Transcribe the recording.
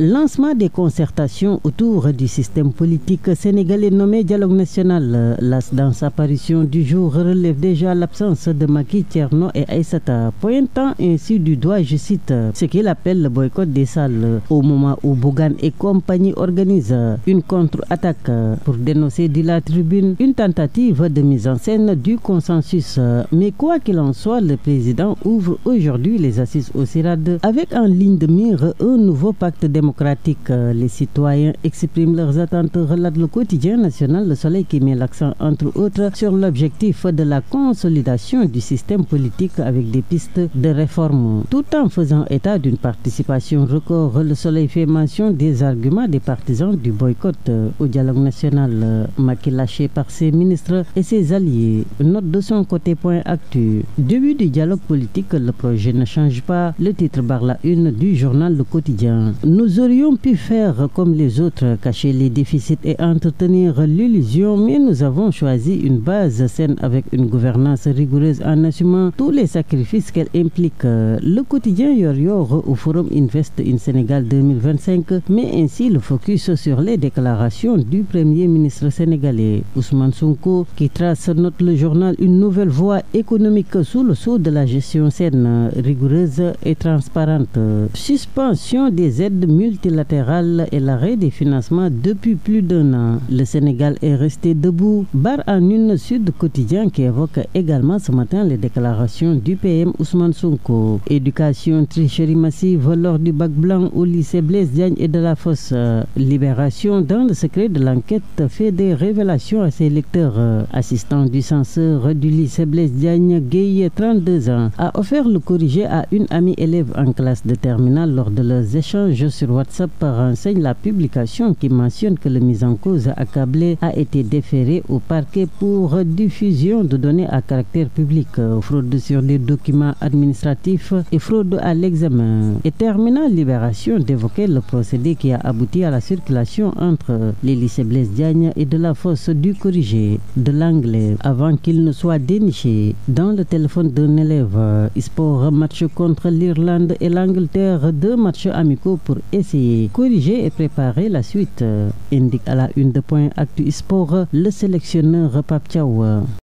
Lancement des concertations autour du système politique sénégalais nommé Dialogue National. Dans sa parution du jour relève déjà l'absence de Macky, Thierno et Aïssata, pointant ainsi du doigt, je cite, ce qu'il appelle le boycott des salles, au moment où Bougane et compagnie organisent une contre-attaque pour dénoncer de la tribune une tentative de mise en scène du consensus. Mais quoi qu'il en soit, le président ouvre aujourd'hui les assises au CIRAD avec en ligne de mire un nouveau pacte démocratique. Les citoyens expriment leurs attentes, relate le quotidien national Le Soleil qui met l'accent entre autres sur l'objectif de la consolidation du système politique avec des pistes de réforme. Tout en faisant état d'une participation record, Le Soleil fait mention des arguments des partisans du boycott au dialogue national. Macky lâché par ses ministres et ses alliés. Note de son côté point actu. Début du dialogue politique, le projet ne change pas. Le titre barre la une du journal Le Quotidien. Nous aurions pu faire comme les autres, cacher les déficits et entretenir l'illusion, mais nous avons choisi une base saine avec une gouvernance rigoureuse en assumant tous les sacrifices qu'elle implique. Le quotidien Yor au Forum Invest in Sénégal 2025 met ainsi le focus sur les déclarations du Premier ministre sénégalais Ousmane Sonko qui trace, note le journal, une nouvelle voie économique sous le sceau de la gestion saine, rigoureuse et transparente. Suspension des aides multilatérales et l'arrêt des financements depuis plus d'un an. Le Sénégal est resté debout. Barre en une Sud Quotidien qui évoque également ce matin les déclarations du PM Ousmane Sonko. Éducation, tricherie massive lors du bac blanc au lycée Blaise Diagne et de la Fosse. Libération dans le secret de l'enquête fait des révélations à ses lecteurs. Assistant du censeur du lycée Blaise Diagne, Gueye, 32 ans, a offert le corrigé à une amie élève en classe de terminale lors de leurs échanges sur WhatsApp. Renseigne la publication qui mentionne que le mis en cause accablé a été déféré au parquet pour diffusion de données à caractère public, fraude sur des documents administratifs et fraude à l'examen. Et terminant Libération d'évoquer le procédé qui a abouti à la circulation entre les lycées Blaise Diagne et de la Fosse du corrigé de l'anglais avant qu'il ne soit déniché dans le téléphone d'un élève. Sport, match contre l'Irlande et l'Angleterre, 2 matchs amicaux pour essayer corriger et préparer la suite, indique à la une de point actu sport le sélectionneur Pape Thiaw.